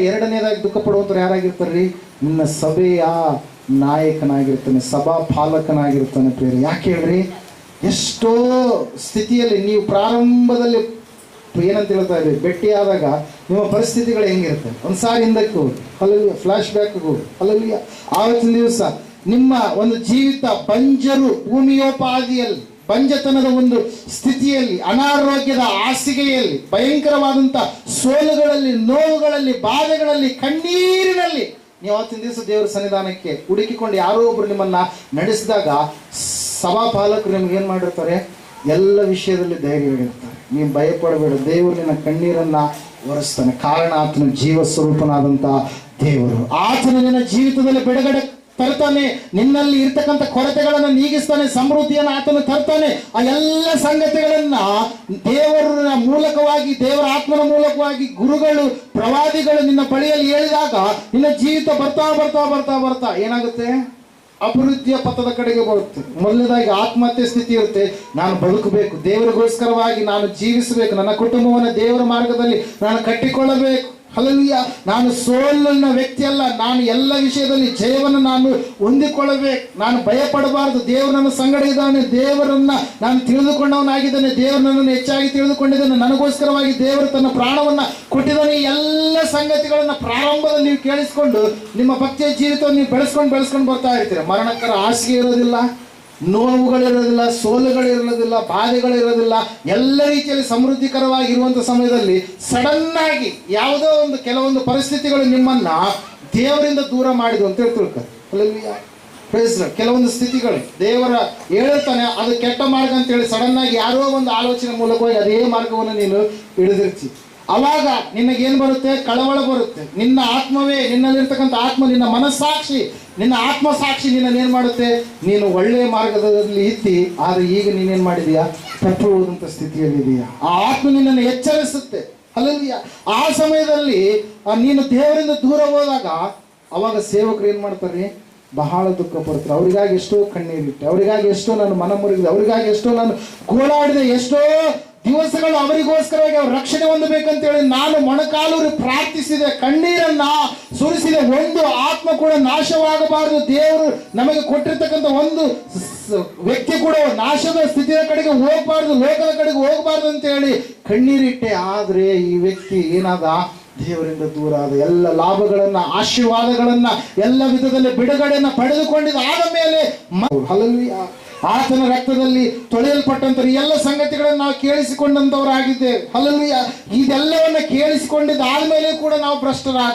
ಎರಡನೇದಾಗಿ ದುಃಖ ಪಡುವಂತರು ಯಾರಾಗಿರ್ತಾರ್ರಿ? ನಿನ್ನ ಸಭೆಯ ನಾಯಕನಾಗಿರ್ತಾನೆ, ಸಭಾ ಪಾಲಕನಾಗಿರ್ತಾನೆ. ಪ್ರಿಯರೇ, ಯಾಕೆ ಹೇಳ್ರಿ? ಎಷ್ಟೋ ಸ್ಥಿತಿಯಲ್ಲಿ ನೀವು ಪ್ರಾರಂಭದಲ್ಲಿ ಏನಂತ ಹೇಳ್ತಾ ಇದ್ದೀವಿ, ಭೇಟಿಯಾದಾಗ ನಿಮ್ಮ ಪರಿಸ್ಥಿತಿಗಳು ಹೆಂಗಿರುತ್ತೆ? ಒಂದ್ಸಾರಿ ಹಿಂದಕ್ಕೆ ಹೋಗಿ, ಅಲ್ಲಲ್ಲಿ ಫ್ಲಾಶ್ ಬ್ಯಾಕ್ ಹೋಗಿ, ಅಲ್ಲಲ್ಲಿ ಆವತ್ತಿನ ದಿವಸ ನಿಮ್ಮ ಒಂದು ಜೀವಿತ ಬಂಜರು ಭೂಮಿಯೋಪಾದಿಯಲ್ಲಿ, ಬಂಜತನದ ಒಂದು ಸ್ಥಿತಿಯಲ್ಲಿ, ಅನಾರೋಗ್ಯದ ಹಾಸಿಗೆಯಲ್ಲಿ, ಭಯಂಕರವಾದಂಥ ಸೋಲುಗಳಲ್ಲಿ, ನೋವುಗಳಲ್ಲಿ, ಬಾಧೆಗಳಲ್ಲಿ, ಕಣ್ಣೀರಿನಲ್ಲಿ ನೀವು ಆವತ್ತಿನ ದಿವಸ ದೇವರ ಸನ್ನಿಧಾನಕ್ಕೆ ಹುಡುಕಿಕೊಂಡು ಯಾರೋ ಒಬ್ರು ನಿಮ್ಮನ್ನ ನಡೆಸಿದಾಗ ಸಭಾಪಾಲಕರು ನಿಮ್ಗೆ ಏನು ಮಾಡಿರ್ತಾರೆ? ಎಲ್ಲ ವಿಷಯದಲ್ಲಿ ಧೈರ್ಯ ಹೇಳಿರ್ತಾರೆ. ನೀವು ಭಯಪಡಬೇಡ, ದೇವರು ನಿನ್ನ ಕಣ್ಣೀರನ್ನ ಒರೆಸ್ತಾನೆ. ಕಾರಣ ಆತನ ಜೀವ ಸ್ವರೂಪನಾದಂಥ ದೇವರು. ಆತನು ನಿನ್ನ ಜೀವಿತದಲ್ಲಿ ಬಿಡುಗಡೆ ತರ್ತಾನೆ, ನಿನ್ನಲ್ಲಿ ಇರ್ತಕ್ಕಂಥ ಕೊರತೆಗಳನ್ನು ನೀಗಿಸ್ತಾನೆ, ಸಮೃದ್ಧಿಯನ್ನು ಆತನು ತರ್ತಾನೆ. ಆ ಎಲ್ಲ ಸಂಗತಿಗಳನ್ನ ದೇವರ ಮೂಲಕವಾಗಿ, ದೇವರ ಆತ್ಮನ ಮೂಲಕವಾಗಿ ಗುರುಗಳು, ಪ್ರವಾದಿಗಳು ನಿನ್ನ ಬಳಿಯಲ್ಲಿ ಹೇಳಿದಾಗ ನಿನ್ನ ಜೀವಿತ ಬರ್ತಾ ಬರ್ತಾ ಬರ್ತಾ ಬರ್ತಾ ಏನಾಗುತ್ತೆ? ಅಭಿವೃದ್ಧಿಯ ಪಥದ ಕಡೆಗೆ ಬರುತ್ತೆ. ಮೊದಲನೇದಾಗಿ ಆತ್ಮಹತ್ಯೆ ಸ್ಥಿತಿ ಇರುತ್ತೆ. ನಾನು ಬದುಕಬೇಕು, ದೇವರಿಗೋಸ್ಕರವಾಗಿ ನಾನು ಜೀವಿಸಬೇಕು, ನನ್ನ ಕುಟುಂಬವನ್ನು ದೇವರ ಮಾರ್ಗದಲ್ಲಿ ನಾನು ಕಟ್ಟಿಕೊಳ್ಳಬೇಕು. ಹಲ್ಲೆಲೂಯಾ. ನಾನು ಸೋಲಿನ ವ್ಯಕ್ತಿ ಅಲ್ಲ, ನಾನು ಎಲ್ಲ ವಿಷಯದಲ್ಲಿ ಜಯವನ್ನು ನಾನು ಹೊಂದಿಕೊಳ್ಳಬೇಕು. ನಾನು ಭಯಪಡಬಾರದು. ದೇವರು ನನ್ನ ಸಂಗಡ ಇದ್ದಾನೆ, ದೇವರನ್ನ ನಾನು ತಿಳಿದುಕೊಂಡವನಾಗಿದ್ದಾನೆ, ದೇವರು ನನ್ನನ್ನು ಹೆಚ್ಚಾಗಿ ತಿಳಿದುಕೊಂಡಿದ್ದಾನೆ, ನನಗೋಸ್ಕರವಾಗಿ ದೇವರು ತನ್ನ ಪ್ರಾಣವನ್ನ ಕೊಟ್ಟಿದ್ದಾನೆ. ಎಲ್ಲ ಸಂಗತಿಗಳನ್ನ ಪ್ರಾರಂಭದಲ್ಲಿ ನೀವು ಕೇಳಿಸ್ಕೊಂಡು ನಿಮ್ಮ ಭಕ್ತಿಯ ಜೀವಿತವನ್ನು ನೀವು ಬೆಳೆಸ್ಕೊಂಡು ಬರ್ತಾ ಇರ್ತೀರ. ಮರಣಕರ ಹಾಸಿಗೆ ಇರೋದಿಲ್ಲ, ನೋವುಗಳಿರೋದಿಲ್ಲ, ಸೋಲುಗಳಿರೋದಿಲ್ಲ, ಬಾಧೆಗಳಿರೋದಿಲ್ಲ. ಎಲ್ಲ ರೀತಿಯಲ್ಲಿ ಸಮೃದ್ಧಿಕರವಾಗಿರುವಂಥ ಸಮಯದಲ್ಲಿ ಸಡನ್ ಆಗಿ ಯಾವುದೋ ಒಂದು ಕೆಲವೊಂದು ಪರಿಸ್ಥಿತಿಗಳು ನಿಮ್ಮನ್ನ ದೇವರಿಂದ ದೂರ ಮಾಡಿದ್ವು ಅಂತ ತಿಳ್ಕೊಳ್ತಾರೆ. ಕೆಲವೊಂದು ಸ್ಥಿತಿಗಳು ದೇವರ ಹೇಳ್ತಾನೆ ಅದು ಕೆಟ್ಟ ಮಾರ್ಗ ಅಂತೇಳಿ ಸಡನ್ ಆಗಿ ಯಾರೋ ಒಂದು ಆಲೋಚನೆ ಮೂಲಕವಾಗಿ ಅದೇ ಮಾರ್ಗವನ್ನು ನೀನು ಹಿಡಿದಿರ್ತಿ. ಅವಾಗ ನಿನಗೇನು ಬರುತ್ತೆ? ಕಳವಳ ಬರುತ್ತೆ. ನಿನ್ನ ಆತ್ಮವೇ, ನಿನ್ನಲ್ಲಿರ್ತಕ್ಕಂಥ ಆತ್ಮ, ನಿನ್ನ ಮನಸ್ಸಾಕ್ಷಿ, ನಿನ್ನ ಆತ್ಮಸಾಕ್ಷಿ ನಿನ್ನೇನು ಮಾಡುತ್ತೆ? ನೀನು ಒಳ್ಳೆಯ ಮಾರ್ಗದಲ್ಲಿ ಇತ್ತಿ, ಆದರೆ ಈಗ ನೀನೇನು ಮಾಡಿದೀಯಾ? ತಪ್ಪು ಹೋದಂಥ ಸ್ಥಿತಿಯಲ್ಲಿ ಇದೆಯಾ? ಆ ಆತ್ಮ ನಿನ್ನನ್ನು ಎಚ್ಚರಿಸುತ್ತೆ. ಹಲ್ಲೆಲೂಯಾ. ಆ ಸಮಯದಲ್ಲಿ ನೀನು ದೇವರಿಂದ ದೂರ ಹೋದಾಗ ಅವಾಗ ಸೇವಕರು ಏನು ಮಾಡ್ತಾರೆ? ಬಹಳ ದುಃಖ ಪಡ್ತಾರೆ. ಅವರಿಗಾಗಿ ಎಷ್ಟೋ ಕಣ್ಣೀರಿಟ್ಟೆ, ಅವರಿಗಾಗಿ ಎಷ್ಟೋ ನಾನು ಮನ ಮುರಿದೆ, ಅವರಿಗಾಗಿ ಎಷ್ಟೋ ನಾನು ಗೋಳಾಡಿದೆ, ಎಷ್ಟೋ ದಿವಸಗಳು ಅವರಿಗೋಸ್ಕರವಾಗಿ ಅವ್ರು ರಕ್ಷಣೆ ಹೊಂದಬೇಕಂತೇಳಿ ನಾನು ಮೊಣಕಾಲೂರಿ ಪ್ರಾರ್ಥಿಸಿದೆ, ಕಣ್ಣೀರನ್ನ ಸುರಿಸಿದೆ. ಒಂದು ಆತ್ಮ ಕೂಡ ನಾಶವಾಗಬಾರದು. ದೇವರು ನಮಗೆ ಕೊಟ್ಟಿರ್ತಕ್ಕಂಥ ಒಂದು ವ್ಯಕ್ತಿ ಕೂಡ ನಾಶದ ಸ್ಥಿತಿಯ ಕಡೆಗೆ ಹೋಗಬಾರ್ದು, ಲೋಕದ ಕಡೆಗೆ ಹೋಗಬಾರ್ದು ಅಂತೇಳಿ ಕಣ್ಣೀರಿಟ್ಟೆ. ಆದರೆ ಈ ವ್ಯಕ್ತಿ ಏನಾದ? ದೇವರಿಂದ ದೂರ ಆದ. ಎಲ್ಲ ಲಾಭಗಳನ್ನ, ಆಶೀರ್ವಾದಗಳನ್ನ, ಎಲ್ಲ ವಿಧದಲ್ಲಿ ಬಿಡುಗಡೆಯನ್ನ ಪಡೆದುಕೊಂಡಿದ್ದ ಆದ ಮೇಲೆ ಹಲ್ಲೆಲೂಯಾ, ಆತನ ರಕ್ತದಲ್ಲಿ ತೊಳೆಯಲ್ಪಟ್ಟಂತ ಎಲ್ಲ ಸಂಗತಿಗಳನ್ನು ನಾವು ಕೇಳಿಸಿಕೊಂಡಂತವರಾಗಿದ್ದೇವೆ. ಹಲ್ಲೆಲೂಯಾ. ಇದೆಲ್ಲವನ್ನ ಕೇಳಿಸಿಕೊಂಡಿದ್ದ ಆದ್ಮೇಲೆ ಕೂಡ ನಾವು ಭ್ರಷ್ಟರಾಗ